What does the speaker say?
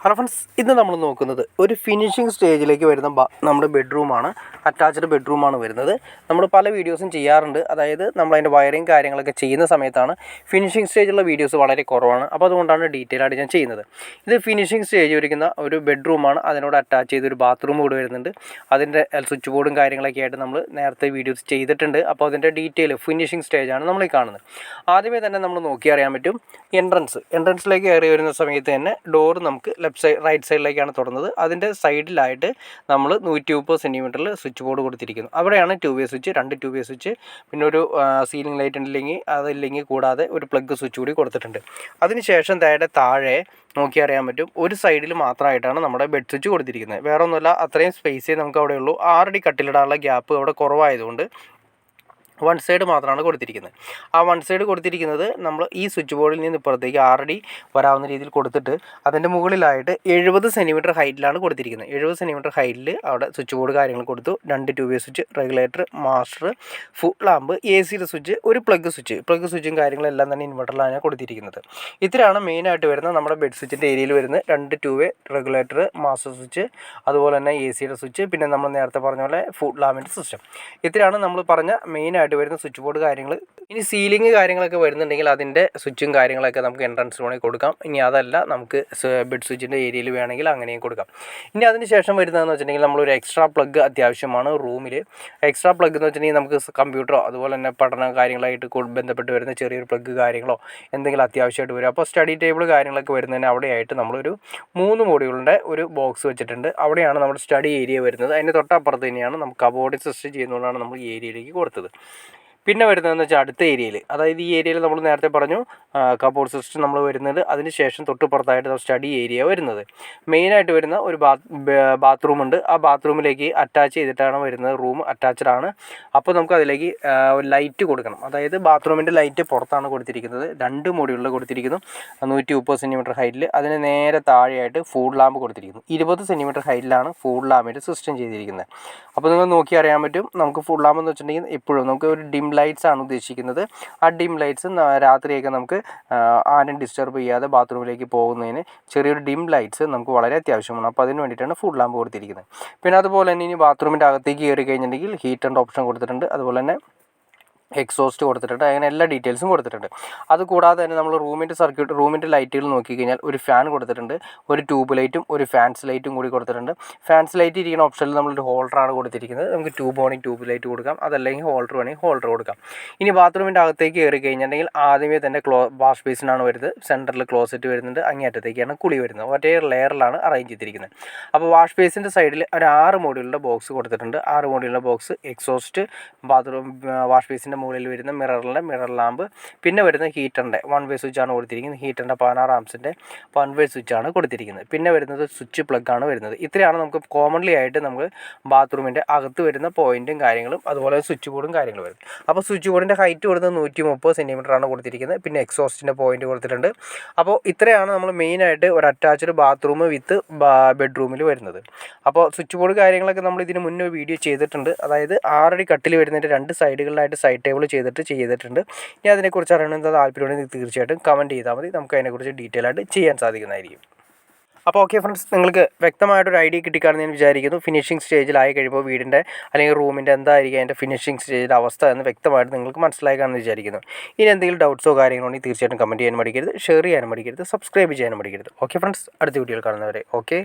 Hello friends, ഇന്ന് നമ്മൾ നോക്കുന്നത് ഒരു ഫിനിഷിംഗ് സ്റ്റേജിലേക്ക് വരുന്ന നമ്മുടെ ബെഡ്റൂമാണ്. അറ്റാച്ച്ഡ് ബെഡ്റൂമാണ് വരുന്നത്. നമ്മൾ പല വീഡിയോസും ചെയ്യാറുണ്ട്. അതായത് നമ്മളതിൻ്റെ വയറിങ് കാര്യങ്ങളൊക്കെ ചെയ്യുന്ന സമയത്താണ് ഫിനിഷിംഗ് സ്റ്റേജിലുള്ള വീഡിയോസ് വളരെ കുറവാണ്. അപ്പോൾ അതുകൊണ്ടാണ് ഡീറ്റെയിൽ ആയിട്ട് ഞാൻ ചെയ്യുന്നത്. ഇത് ഫിനിഷിംഗ് സ്റ്റേജ് ഒരുക്കുന്ന ഒരു ബെഡ്റൂമാണ്. അതിനോട് അറ്റാച്ച് ചെയ്തൊരു ബാത്റൂം കൂടി വരുന്നുണ്ട്. അതിൻ്റെ സ്വിച്ച് ബോർഡും കാര്യങ്ങളൊക്കെ ആയിട്ട് നമ്മൾ നേരത്തെ വീഡിയോസ് ചെയ്തിട്ടുണ്ട്. അപ്പോൾ അതിൻ്റെ ഡീറ്റെയിൽ ഫിനിഷിംഗ് സ്റ്റേജാണ് നമ്മൾ ഈ കാണുന്നത്. ആദ്യമേ തന്നെ നമ്മൾ നോക്കി അറിയാൻ പറ്റും എൻട്രൻസിലേക്ക് കയറി വരുന്ന സമയത്ത് തന്നെ ഡോർ നമുക്ക് റൈറ്റ് സൈഡിലേക്കാണ് തുറന്നത്. അതിൻ്റെ സൈഡിലായിട്ട് നമ്മൾ 130 സെൻറ്റിമീറ്ററിൽ സ്വിച്ച് ബോർഡ് കൊടുത്തിരിക്കുന്നു. അവിടെയാണ് 2 വേ സ്വിച്ച്, 2 2 വേ സ്വിച്ച്, പിന്നെ ഒരു സീലിംഗ് ലൈറ്റ് ഉണ്ടെങ്കിൽ അതില്ലെങ്കിൽ കൂടാതെ ഒരു പ്ലഗ് സ്വിച്ച് കൂടി കൊടുത്തിട്ടുണ്ട്. അതിനുശേഷം താഴെ നോക്കി അറിയാൻ പറ്റും ഒരു സൈഡിൽ മാത്രമായിട്ടാണ് നമ്മുടെ ബെഡ് സ്വിച്ച് കൊടുത്തിരിക്കുന്നത്. വേറെ ഒന്നുമല്ല, അത്രയും സ്പേസേ നമുക്ക് അവിടെ ഉള്ളൂ. 6 അടി കട്ടിലിടാനുള്ള ഗ്യാപ്പ് അവിടെ കുറവായതുകൊണ്ട് വൺ സൈഡ് മാത്രമാണ് കൊടുത്തിരിക്കുന്നത്. ആ വൺ സൈഡ് കൊടുത്തിരിക്കുന്നത് നമ്മൾ ഈ സ്വിച്ച് ബോർഡിൽ നിന്ന് ഇപ്പുറത്തേക്ക് 6 അടി വരാവുന്ന രീതിയിൽ കൊടുത്തിട്ട് അതിൻ്റെ മുകളിലായിട്ട് 70 സെൻറ്റിമീറ്റർ ഹൈറ്റിലാണ് കൊടുത്തിരിക്കുന്നത്. 70 സെൻറ്റിമീറ്റർ ഹൈറ്റിൽ അവിടെ സ്വിച്ച് ബോർഡ് കാര്യങ്ങൾ കൊടുത്തു. 2 2 വേ switch, regulator, master, full lamp, AC switch, ഒരു പ്ലഗ് സ്വിച്ചും കാര്യങ്ങളെല്ലാം തന്നെ ഇൻവെർട്ടറിലാണ് കൊടുത്തിരിക്കുന്നത്. ഇത്രയാണ് മെയിനായിട്ട് വരുന്ന നമ്മുടെ ബെഡ് സ്വിച്ചിൻ്റെ ഏരിയയിൽ വരുന്നത്. 2 2 വേ റെഗുലേറ്റർ, മാസ്റ്റർ സ്വിച്ച്, അതുപോലെ തന്നെ AC സ്വിച്ച്, പിന്നെ നമ്മൾ നേരത്തെ പറഞ്ഞ പോലെ ഫുൾ ലാമ്പിൻ്റെ സിസ്റ്റം. ഇത്രയാണ് നമ്മൾ പറഞ്ഞ മെയിനായിട്ട് വരുന്ന സ്വിച്ച് ബോർഡ് കാര്യങ്ങൾ. ഇനി സീലിംഗ് കാര്യങ്ങളൊക്കെ വരുന്നുണ്ടെങ്കിൽ അതിൻ്റെ സ്വിച്ചും കാര്യങ്ങളൊക്കെ നമുക്ക് എൻട്രൻസ് വേണമെങ്കിൽ കൊടുക്കാം. ഇനി അതല്ല, നമുക്ക് ബെഡ് സ്വിച്ചിൻ്റെ ഏരിയയിൽ വേണമെങ്കിൽ അങ്ങനെയും കൊടുക്കാം. ഇനി അതിന് ശേഷം വരുന്നതെന്ന് വെച്ചിട്ടുണ്ടെങ്കിൽ നമ്മളൊരു എക്സ്ട്രാ പ്ലഗ് അത്യാവശ്യമാണ് റൂമിൽ. എക്സ്ട്രാ പ്ലഗ് എന്ന് വെച്ചിട്ടുണ്ടെങ്കിൽ നമുക്ക് കമ്പ്യൂട്ടറോ അതുപോലെ തന്നെ പഠന കാര്യങ്ങളായിട്ട് ബന്ധപ്പെട്ട് വരുന്ന ചെറിയൊരു പ്ലഗ് കാര്യങ്ങളോ എന്തെങ്കിലും അത്യാവശ്യമായിട്ട് വരും. അപ്പോൾ സ്റ്റഡി ടേബിൾ കാര്യങ്ങളൊക്കെ വരുന്നതിന് അവിടെയായിട്ട് നമ്മളൊരു 3 മോഡ്യൂളിൻ്റെ ഒരു ബോക്സ് വെച്ചിട്ടുണ്ട്. അവിടെയാണ് നമ്മുടെ സ്റ്റഡി ഏരിയ വരുന്നത്. അതിൻ്റെ തൊട്ടപ്പുറത്ത് തന്നെയാണ് നമുക്ക് കബോർഡ് സിസ്റ്റം ചെയ്യുന്നതുകൊണ്ടാണ് നമ്മൾ ഈ ഏരിയയിലേക്ക് കൊടുത്തത്. പിന്നെ വരുന്നതെന്ന് വെച്ചാൽ അടുത്ത ഏരിയയിൽ, അതായത് ഈ ഏരിയയിൽ നമ്മൾ നേരത്തെ പറഞ്ഞു കബോർഡ് സിസ്റ്റം നമ്മൾ വരുന്നത്. അതിന് ശേഷം തൊട്ടുപുറത്തായിട്ട് സ്റ്റഡി ഏരിയ വരുന്നത്. മെയിനായിട്ട് വരുന്ന ഒരു ബാത്റൂം ഉണ്ട്. ആ ബാത്റൂമിലേക്ക് അറ്റാച്ച് ചെയ്തിട്ടാണ് വരുന്നത്. റൂം അറ്റാച്ച്ഡ് ആണ്. അപ്പോൾ നമുക്ക് അതിലേക്ക് ലൈറ്റ് കൊടുക്കണം. അതായത് ബാത്റൂമിൻ്റെ ലൈറ്റ് പുറത്താണ് കൊടുത്തിരിക്കുന്നത്. 2 മോഡ്യൂളിൽ കൊടുത്തിരിക്കുന്നു. 130 സെൻറ്റിമീറ്റർ ഹൈറ്റിൽ. അതിന് നേരെ താഴെയായിട്ട് ഫുൾ ലാമ്പ് കൊടുത്തിരിക്കുന്നു. 20 സെൻറ്റിമീറ്റർ ഹൈറ്റിലാണ് ഫുൾ ലാമ്പിൻ്റെ സിസ്റ്റം ചെയ്തിരിക്കുന്നത്. അപ്പോൾ നിങ്ങൾ നോക്കി അറിയാൻ പറ്റും. നമുക്ക് ഫുൾ ലാമ്പ് എന്ന് വെച്ചിട്ടുണ്ടെങ്കിൽ എപ്പോഴും നമുക്ക് ഒരു ഡിം ലൈറ്റ്സ് ആണ് ഉദ്ദേശിക്കുന്നത്. ആ ഡിം ലൈറ്റ്സ് രാത്രിയൊക്കെ നമുക്ക് ആരും ഡിസ്റ്റർബ് ചെയ്യാതെ ബാത്റൂമിലേക്ക് പോകുന്നതിന് ചെറിയൊരു ഡിം ലൈറ്റ്സ് നമുക്ക് വളരെ അത്യാവശ്യമാണ്. അപ്പോൾ അതിന് വേണ്ടിയിട്ടാണ് ഫുൾ ലാമ്പ് കൊടുത്തിരിക്കുന്നത്. പിന്നെ അതുപോലെ തന്നെ ഇനി ബാത്റൂമിൻ്റെ അകത്തേക്ക് കയറി കഴിഞ്ഞിട്ടുണ്ടെങ്കിൽ ഹീറ്ററിൻ്റെ ഓപ്ഷൻ കൊടുത്തിട്ടുണ്ട്. അതുപോലെ തന്നെ എക്സോസ്റ്റ് കൊടുത്തിട്ടുണ്ട്. അങ്ങനെ എല്ലാ ഡീറ്റെയിൽസും കൊടുത്തിട്ടുണ്ട്. അതുകൂടാതെ തന്നെ നമ്മൾ റൂമിൻ്റെ ലൈറ്റുകൾ നോക്കിക്കഴിഞ്ഞാൽ ഒരു ഫാൻ കൊടുത്തിട്ടുണ്ട്. ഒരു ട്യൂബ് ലൈറ്റും ഒരു ഫാൻസ് ലൈറ്റും കൂടി കൊടുത്തിട്ടുണ്ട്. ഫാൻസ് ലൈറ്റ് ഇരിക്കുന്ന ഓപ്ഷനിൽ നമ്മളൊരു ഹോൾഡറാണ് കൊടുത്തിരിക്കുന്നത്. നമുക്ക് ട്യൂബ് വേണമെങ്കിൽ ട്യൂബ് ലൈറ്റ് കൊടുക്കാം, അതല്ലെങ്കിൽ ഹോൾഡർ വേണമെങ്കിൽ ഹോൾഡർ കൊടുക്കാം. ഇനി ബാത്റൂമിൻ്റെ അകത്തേക്ക് കയറി കഴിഞ്ഞിട്ടുണ്ടെങ്കിൽ ആദ്യമേ തന്നെ വാഷ് ബേസിനാണ് വരുന്നത്. സെൻറ്ററിൽ ക്ലോസറ്റ് വരുന്നുണ്ട്. അങ്ങേയറ്റത്തേക്കാണ് കുളി വരുന്നത്. ഒരേ ലെയറിലാണ് അറേഞ്ച് ചെയ്തിരിക്കുന്നത്. അപ്പോൾ വാഷ് ബേസിൻ്റെ സൈഡിൽ ഒരു 6 മോഡ്യൂളിൻ്റെ ബോക്സ് കൊടുത്തിട്ടുണ്ട്. 6 മോഡ്യൂളിൻ്റെ ബോക്സ്, എക്സോസ്റ്റ്, വാഷ് ബേസിൻ്റെ മുകളിൽ വരുന്ന മിറർ ലാമ്പ്, പിന്നെ വരുന്ന ഹീറ്ററിൻ്റെ 1 വേ സ്വിച്ചാണ് കൊടുത്തിരിക്കുന്നത്. ഹീറ്ററിൻ്റെ 16 ആംസിൻ്റെ 1 വേ സ്വിച്ചാണ് കൊടുത്തിരിക്കുന്നത്. പിന്നെ വരുന്നത് സ്വിച്ച് പ്ലഗ്ഗാണ് വരുന്നത്. ഇത്രയാണ് നമുക്ക് കോമൺലി ആയിട്ട് നമുക്ക് ബാത്റൂമിൻ്റെ അകത്ത് വരുന്ന പോയിൻറ്റും കാര്യങ്ങളും അതുപോലെ സ്വിച്ച് ബോർഡും കാര്യങ്ങളും വരുന്നത്. അപ്പോൾ സ്വിച്ച് ബോർഡിൻ്റെ ഹൈറ്റ് വരുന്നത് 130 സെൻറ്റിമീറ്ററാണ് കൊടുത്തിരിക്കുന്നത്. പിന്നെ എക്സോസ്റ്റിൻ്റെ പോയിൻറ്റ് കൊടുത്തിട്ടുണ്ട്. അപ്പോൾ ഇത്രയാണ് നമ്മൾ മെയിനായിട്ട് ഒരു അറ്റാച്ച്ഡ് ബാത്റൂം വിത്ത് ബെഡ്റൂമിൽ വരുന്നത്. അപ്പോൾ സ്വിച്ച് ബോർഡ് കാര്യങ്ങളൊക്കെ നമ്മൾ ഇതിന് മുന്നേ വീഡിയോ ചെയ്തിട്ടുണ്ട്. അതായത് 6 അടി കട്ടിൽ വരുന്നതിൻ്റെ 2 സൈഡുകളിലായിട്ട് സൈഡ് ടേബിൾ ചെയ്തിട്ടുണ്ട്. ഇനി അതിനെക്കുറിച്ച് അറിയണമെന്ന് താല്പര്യമുണ്ടെങ്കിൽ തീർച്ചയായിട്ടും കമൻറ്റ് ചെയ്താൽ മതി. നമുക്ക് അതിനെക്കുറിച്ച് ഡീറ്റെയിൽ ആയിട്ട് ചെയ്യാൻ സാധിക്കുന്നതായിരിക്കും. അപ്പോൾ ഓക്കെ ഫ്രണ്ട്സ്, നിങ്ങൾക്ക് വ്യക്തമായിട്ടൊരു ഐഡിയ കിട്ടിക്കാണെന്ന് ഞാൻ വിചാരിക്കുന്നു. ഫിനിഷിംഗ് സ്റ്റേജിലായി കഴിയുമ്പോൾ വീടിൻ്റെ അല്ലെങ്കിൽ റൂമിൻ്റെ എന്തായിരിക്കും അതിൻ്റെ ഫിനിഷിംഗ് സ്റ്റേജിൻ്റെ അവസ്ഥ എന്ന് വ്യക്തമായിട്ട് നിങ്ങൾക്ക് മനസ്സിലായി കാണുമെന്ന് വിചാരിക്കുന്നു. ഇനി എന്തെങ്കിലും ഡൗട്ട്സോ കാര്യങ്ങളോ ഉണ്ടെങ്കിൽ തീർച്ചയായിട്ടും കമൻറ്റ് ചെയ്യാൻ മടിക്കരുത്, ഷെയർ ചെയ്യാനും മടിക്കരുത്, സബ്സ്ക്രൈബ് ചെയ്യാനും മടിക്കരുത്. ഓക്കെ ഫ്രണ്ട്സ്, അടുത്ത വീഡിയോയിൽ കാണുന്നവരെ ഓക്കെ.